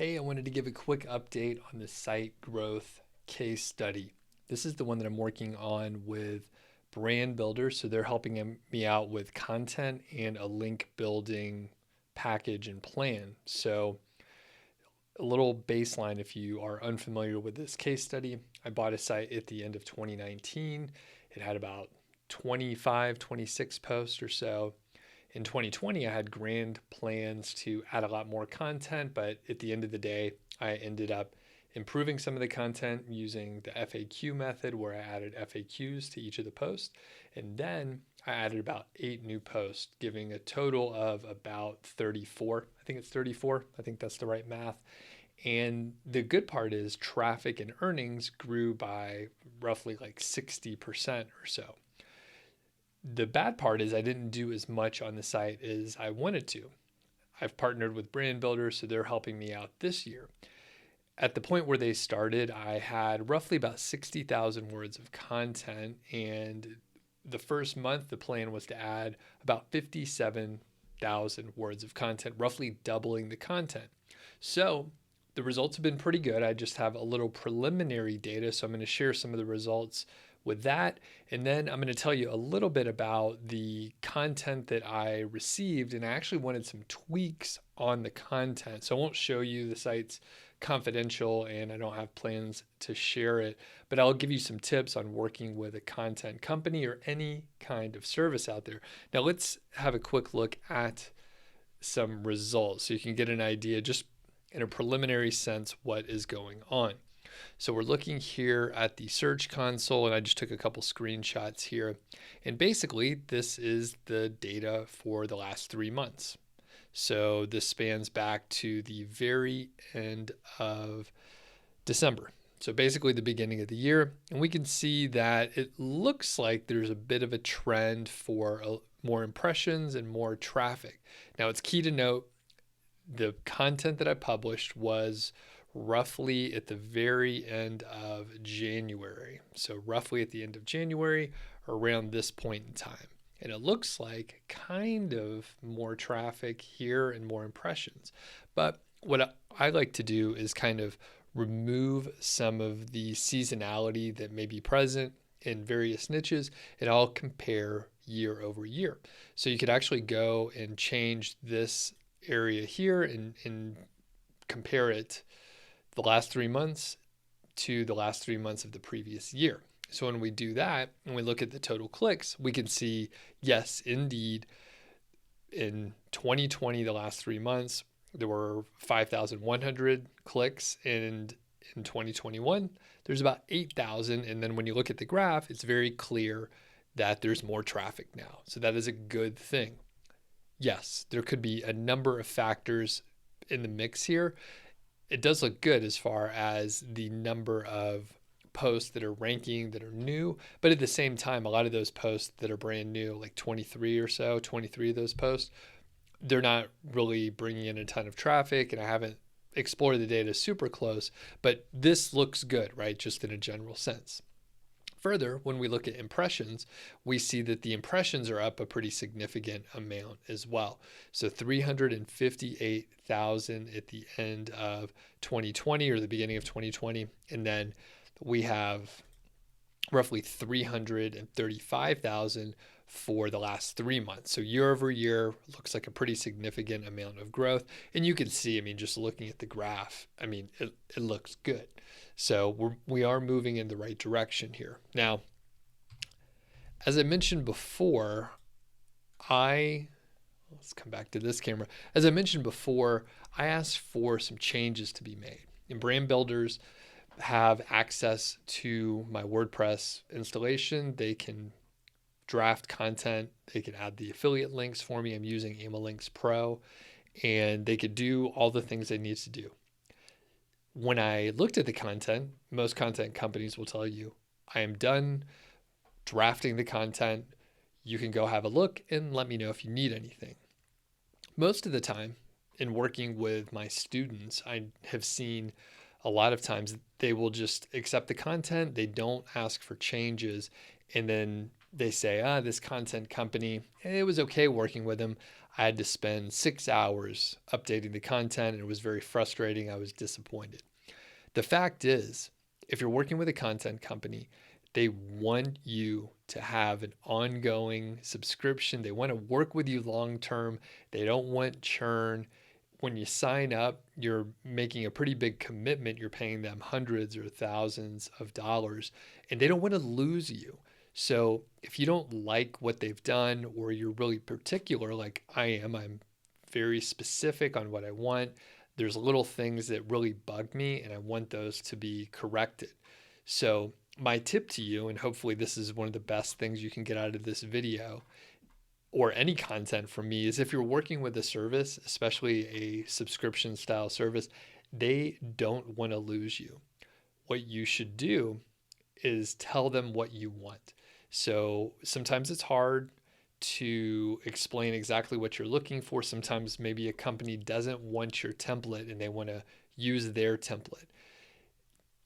Hey, I wanted to give a quick update on the site growth case study. This is the one that I'm working on with Brand Builder. So they're helping me out with content and a link building package and plan. So a little baseline if you are unfamiliar with this case study. I bought a site at the end of 2019. It had about 25, 26 posts or so. In 2020, I had grand plans to add a lot more content, but at the end of the day, I ended up improving some of the content using the FAQ method where I added FAQs to each of the posts. And then I added about 8 new posts, giving a total of about 34. I think it's 34. I think that's the right math. And the good part is traffic and earnings grew by roughly like 60% or so. The bad part is I didn't do as much on the site as I wanted to. I've partnered with Brand Builder, so they're helping me out this year. At the point where they started, I had roughly about 60,000 words of content. And the first month, the plan was to add about 57,000 words of content, roughly doubling the content. So the results have been pretty good. I just have a little preliminary data. So I'm going to share some of the results with that. And then I'm going to tell you a little bit about the content that I received. And I actually wanted some tweaks on the content. So I won't show you the site's confidential and I don't have plans to share it, but I'll give you some tips on working with a content company or any kind of service out there. Now let's have a quick look at some results so you can get an idea just in a preliminary sense what is going on. So we're looking here at the Search Console, and I just took a couple screenshots here. And basically, this is the data for the last 3 months. So this spans back to the very end of December. So basically the beginning of the year. And we can see that it looks like there's a bit of a trend for more impressions and more traffic. Now, it's key to note the content that I published was roughly at the very end of January. So roughly at the end of January, around this point in time. And it looks like kind of more traffic here and more impressions. But what I like to do is kind of remove some of the seasonality that may be present in various niches, and I'll compare year over year. So you could actually go and change this area here and compare it the last 3 months to the last 3 months of the previous year. So when we do that and we look at the total clicks, we can see, yes, indeed, in 2020, the last 3 months, there were 5,100 clicks. And in 2021, there's about 8,000. And then when you look at the graph, it's very clear that there's more traffic now. So that is a good thing. Yes, there could be a number of factors in the mix here. It does look good as far as the number of posts that are ranking that are new, but at the same time, a lot of those posts that are brand new, like 23 or so, 23 of those posts, they're not really bringing in a ton of traffic, and I haven't explored the data super close, but this looks good, right? Just in a general sense. Further, when we look at impressions, we see that the impressions are up a pretty significant amount as well. So 358,000 at the end of 2020 or the beginning of 2020. And then we have roughly 335,000 for the last 3 months. So year over year looks like a pretty significant amount of growth. And you can see, just looking at the graph, it looks good. So we are moving in the right direction here. Now, as I mentioned before, let's come back to this camera. As I mentioned before, I asked for some changes to be made. And brand builders have access to my WordPress installation. They can draft content. They can add the affiliate links for me. I'm using Amalinks Pro, and they could do all the things they need to do. When I looked at the content, most content companies will tell you, I am done drafting the content. You can go have a look and let me know if you need anything. Most of the time, in working with my students, I have seen a lot of times they will just accept the content. They don't ask for changes. And then they say, this content company, it was okay working with them. I had to spend 6 hours updating the content, and it was very frustrating. I was disappointed. The fact is, if you're working with a content company, they want you to have an ongoing subscription. They want to work with you long term. They don't want churn. When you sign up, you're making a pretty big commitment. You're paying them hundreds or thousands of dollars, and they don't want to lose you. So if you don't like what they've done, or you're really particular, like I am, I'm very specific on what I want. There's little things that really bug me, and I want those to be corrected. So my tip to you, and hopefully this is one of the best things you can get out of this video or any content from me, is if you're working with a service, especially a subscription style service, they don't want to lose you. What you should do is tell them what you want. So sometimes it's hard to explain exactly what you're looking for. Sometimes maybe a company doesn't want your template and they want to use their template.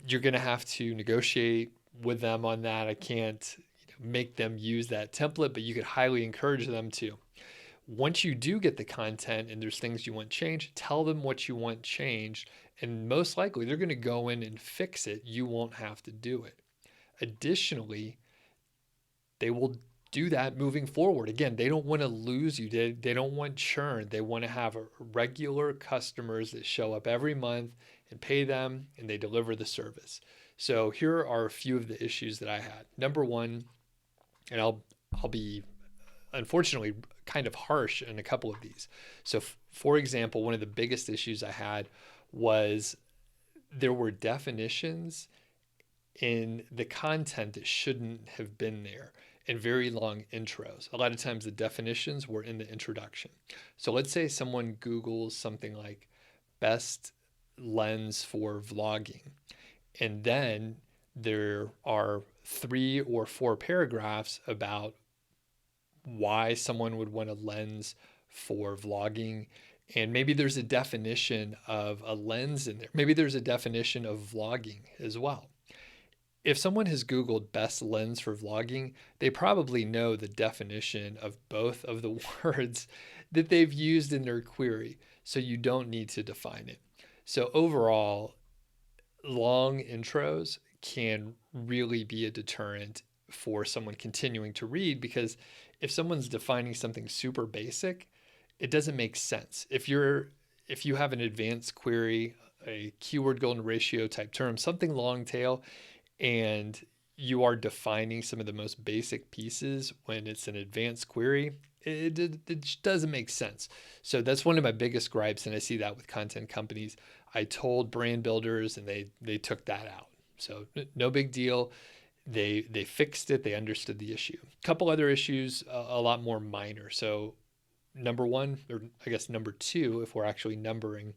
You're going to have to negotiate with them on that. I can't make them use that template, but you could highly encourage them to. Once you do get the content and there's things you want changed, tell them what you want changed, and most likely they're going to go in and fix it. You won't have to do it. Additionally, they will do that moving forward. Again, they don't want to lose you. They don't want churn. They want to have regular customers that show up every month and pay them, and they deliver the service. So here are a few of the issues that I had. Number one, and I'll be unfortunately kind of harsh in a couple of these. So for example, one of the biggest issues I had was there were definitions in the content that shouldn't have been there, and very long intros. A lot of times the definitions were in the introduction. So let's say someone Googles something like best lens for vlogging, and then there are 3 or 4 paragraphs about why someone would want a lens for vlogging. And maybe there's a definition of a lens in there. Maybe there's a definition of vlogging as well. If someone has Googled best lens for vlogging, they probably know the definition of both of the words that they've used in their query. So you don't need to define it. So overall, long intros can really be a deterrent for someone continuing to read, because if someone's defining something super basic, it doesn't make sense. If you have an advanced query, a keyword golden ratio type term, something long tail, and you are defining some of the most basic pieces when it's an advanced query, it just doesn't make sense. So that's one of my biggest gripes, and I see that with content companies. I told brand builders, and they took that out. So no big deal. They fixed it. They understood the issue. A couple other issues, a lot more minor. So number one, or I guess number two, if we're actually numbering,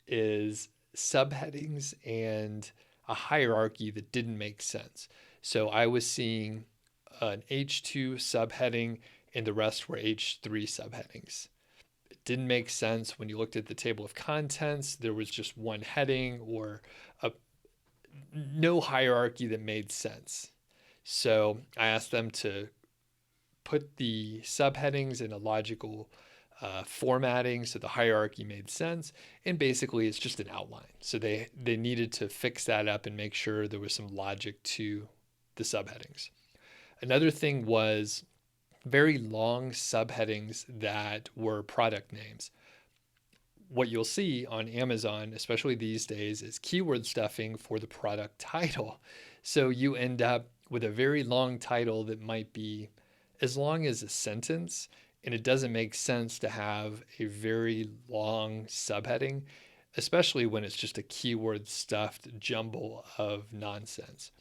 is subheadings and a hierarchy that didn't make sense. So I was seeing an H2 subheading and the rest were H3 subheadings. It didn't make sense when you looked at the table of contents. There was just one heading or no hierarchy that made sense. So I asked them to put the subheadings in a logical formatting so the hierarchy made sense, and basically it's just an outline. So they needed to fix that up and make sure there was some logic to the subheadings. Another thing was very long subheadings that were product names. What you'll see on Amazon, especially these days, is keyword stuffing for the product title. So you end up with a very long title that might be as long as a sentence, and it doesn't make sense to have a very long subheading, especially when it's just a keyword stuffed jumble of nonsense.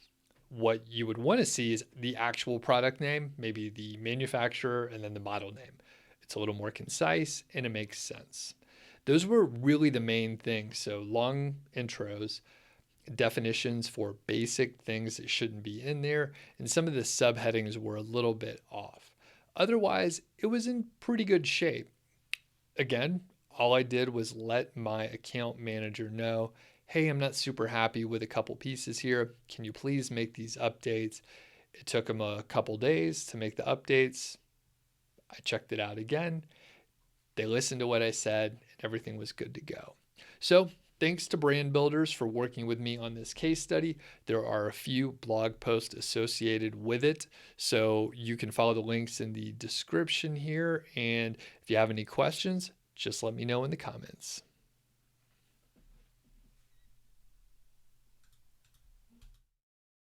What you would want to see is the actual product name, maybe the manufacturer, and then the model name. It's a little more concise and it makes sense. Those were really the main things. So long intros, definitions for basic things that shouldn't be in there, and some of the subheadings were a little bit off. Otherwise, it was in pretty good shape. Again, all I did was let my account manager know, hey, I'm not super happy with a couple pieces here. Can you please make these updates? It took him a couple days to make the updates. I checked it out again. They listened to what I said, and everything was good to go. So thanks to Brand Builders for working with me on this case study. There are a few blog posts associated with it, so you can follow the links in the description here. And if you have any questions, just let me know in the comments.